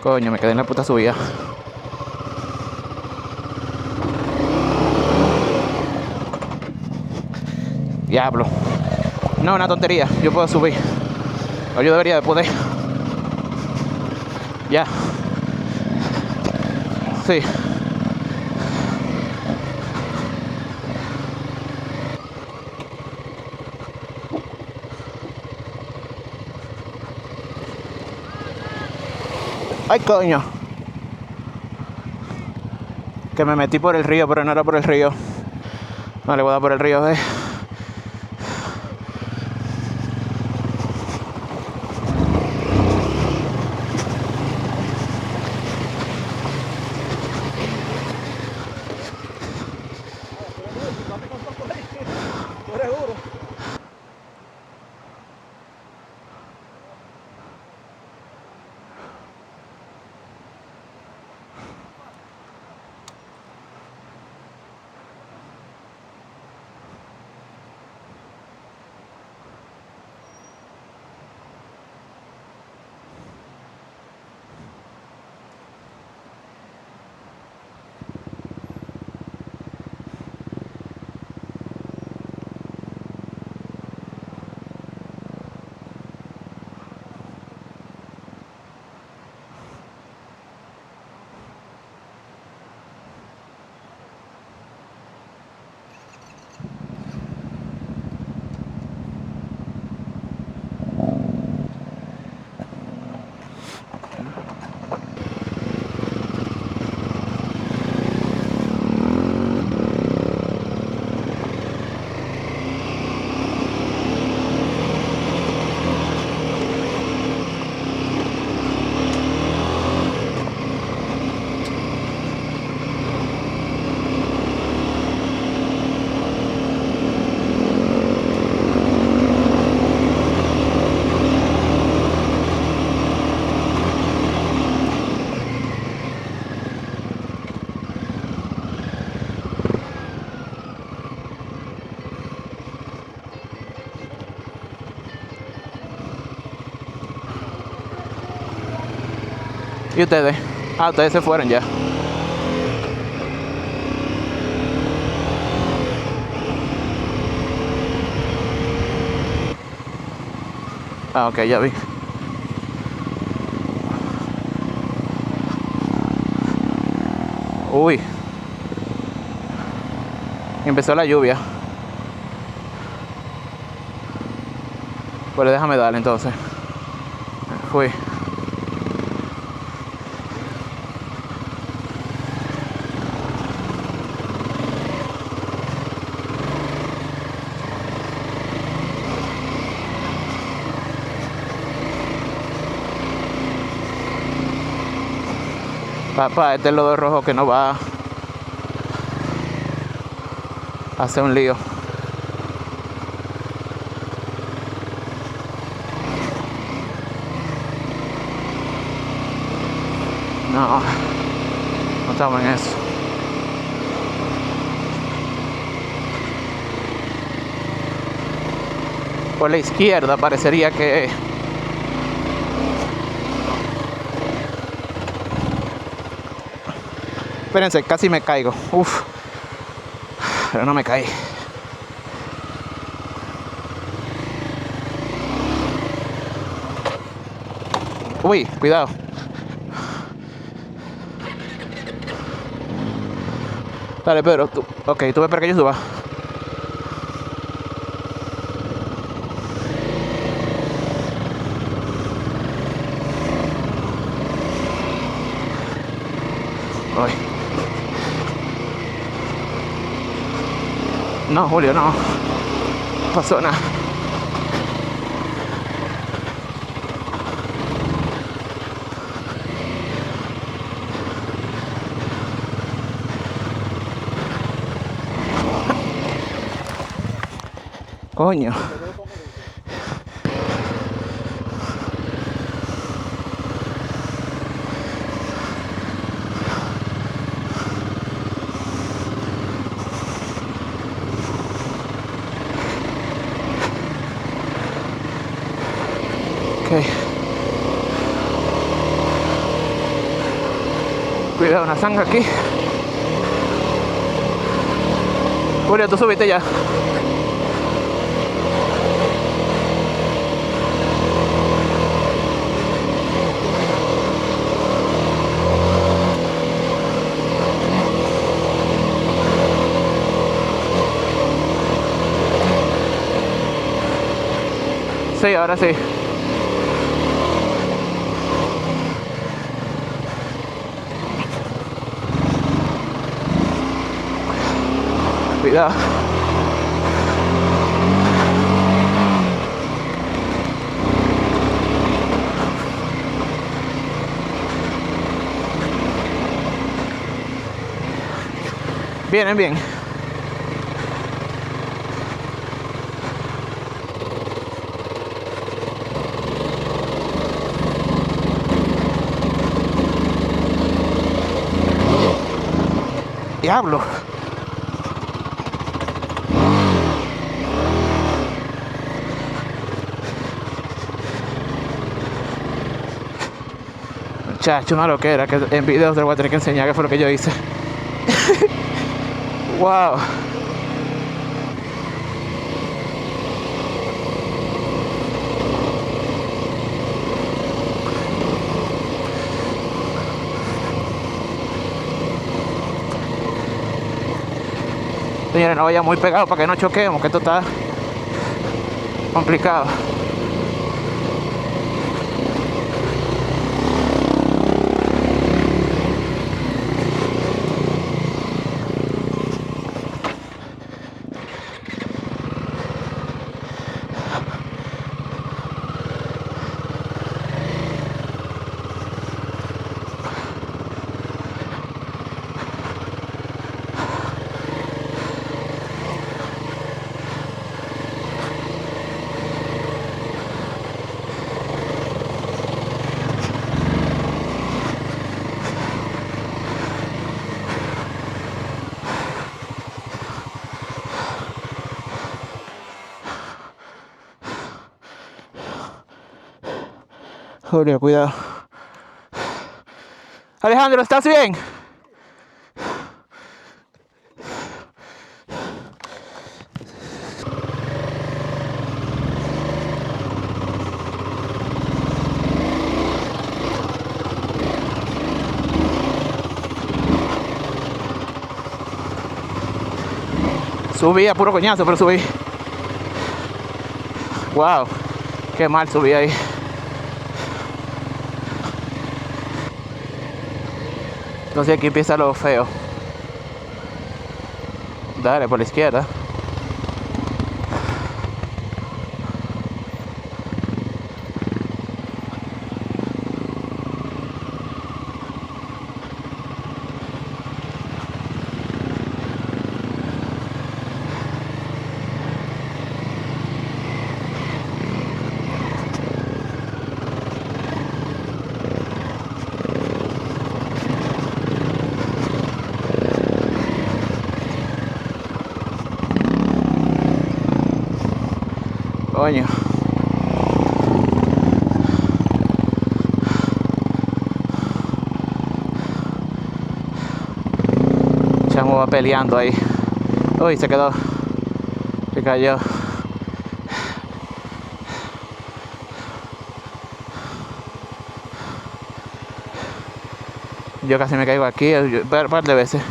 Coño, me quedé en la puta subida. Diablo. No, una tontería. Yo puedo subir. O yo debería de poder. Ya. Sí. Ay, coño. Que me metí por el río, pero no era por el río. No le voy a dar por el río, ¿Y ustedes? Ah, ustedes se fueron ya. Ah, ok, ya vi. Uy. Empezó la lluvia. Pues déjame darle entonces. Fui. Papá, este es el lodo rojo que no va a hacer un lío. No, no estamos en eso. Por la izquierda parecería que... Espérense, casi me caigo. Uf. Pero no me caí. Uy, cuidado. Dale, Pedro, tú. Ok, tú ves para que yo suba. Uy. No, Julio, no. No pasó nada. Coño. Ok. Cuidado, una zanja aquí. Julio, tú subiste ya. Sí, ahora sí. Cuidado. Vienen bien. Diablo. Muchacho, una loquera, que en videos te lo voy a tener que enseñar qué fue lo que yo hice. Wow. Señores, no vaya muy pegado para que no choquemos, que esto está complicado. Julio, cuidado. Alejandro, ¿estás bien? Subí a puro coñazo, pero subí. Wow, qué mal subí ahí. Entonces aquí empieza lo feo. Dale, por la izquierda. Coño. Chamo va peleando ahí. Uy, se quedó. Se cayó. Yo casi me caigo aquí un par de veces.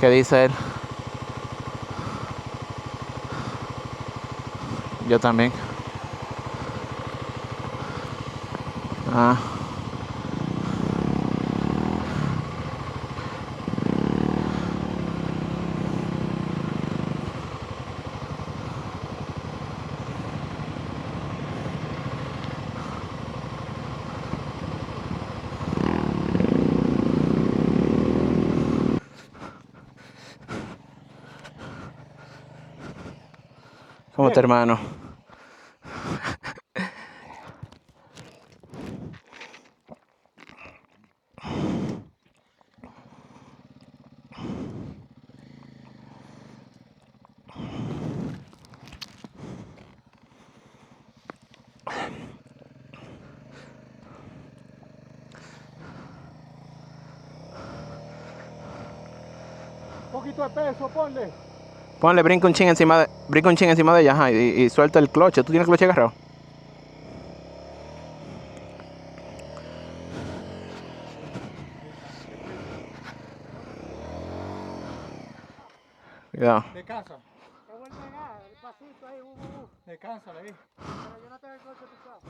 ¿Qué dice él? Yo también. Ah. ¿Cómo está, hermano? Un poquito de peso, ponle. Ponle, brinca un chin encima de ella, ajá, y suelta el cloche. ¿Tú tienes el cloche agarrado? Cuidado. Descansa. Te vuelve a pegar, el pasito ahí, Descansa ahí. Pero yo no tengo el coche pisado.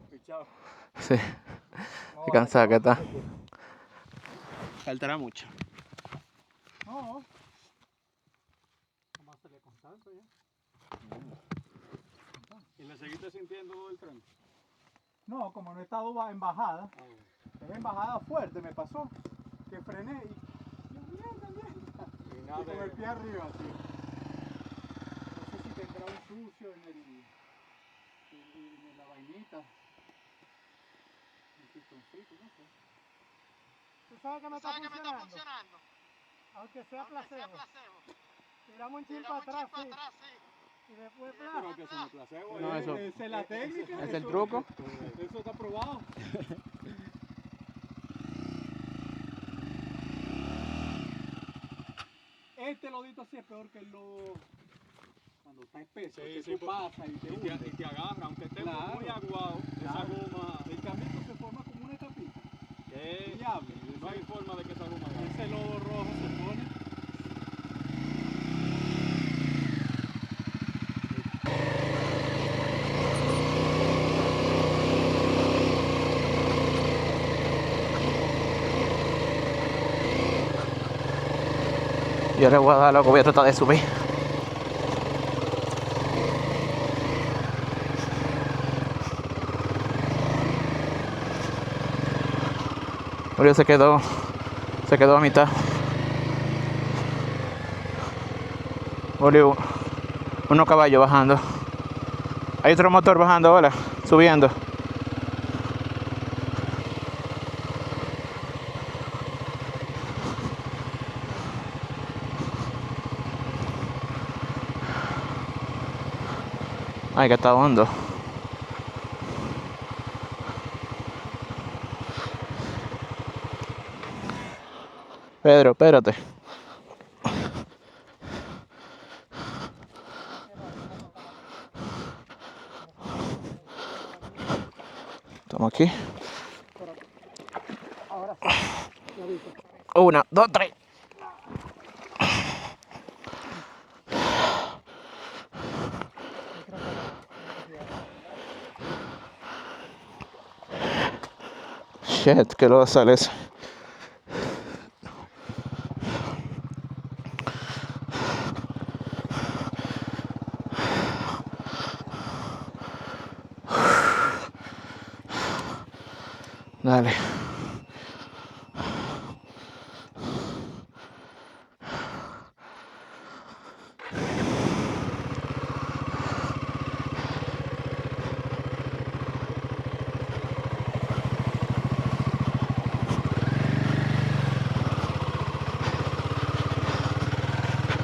Pichado. Sí. Qué cansada que está. Faltará mucho. No. Nomás se le constante ya. ¿Y le seguiste sintiendo el tren? No, como no he estado en bajada. En bajada fuerte me pasó. Que frené y mierda. Y nada Con el pie arriba, así. No sé si tendrá un sucio en la vainita. Un pistoncito, no sé. ¿Tú sabes que me está funcionando? Aunque sea placebo. Tiramos un chin para atrás, sí. Y después, Pero que eso no es placebo. No, eso- esa es la técnica. ¿Es el truco? Eso está probado. Este lodito sí es peor que el lodo cuando está espeso, Sí, que sí, tú pasas y te Y hunde. te agarra, aunque esté Claro. muy aguado, esa Claro. goma. El camino se forma como una tapita. Que Diablo. no hay forma de que esa goma agarre. Ese lodo rojo se pone. Yo le voy a dar loco, voy a tratar de subir. Julio se quedó a mitad. Julio, unos caballos bajando. Hay otro motor bajando ahora, subiendo. Ay, que está hondo. Pedro, espérate. Estamos aquí. Ahora sí, ya viste. 1, 2, 3. Shit, que lo sale eso. Dale.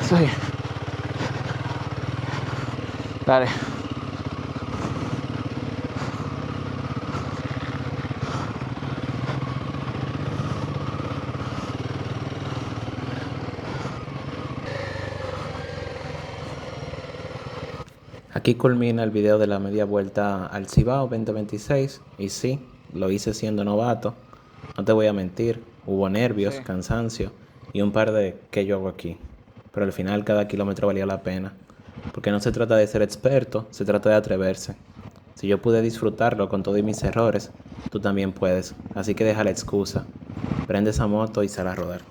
Sí. Dale. Aquí culmina el video de la media vuelta al Cibao 2026 y sí, lo hice siendo novato, no te voy a mentir, hubo nervios, cansancio y un par de ¿qué yo hago aquí? Pero al final cada kilómetro valía la pena, porque no se trata de ser experto, se trata de atreverse. Si yo pude disfrutarlo con todos mis errores, tú también puedes, así que deja la excusa, prende esa moto y sal a rodar.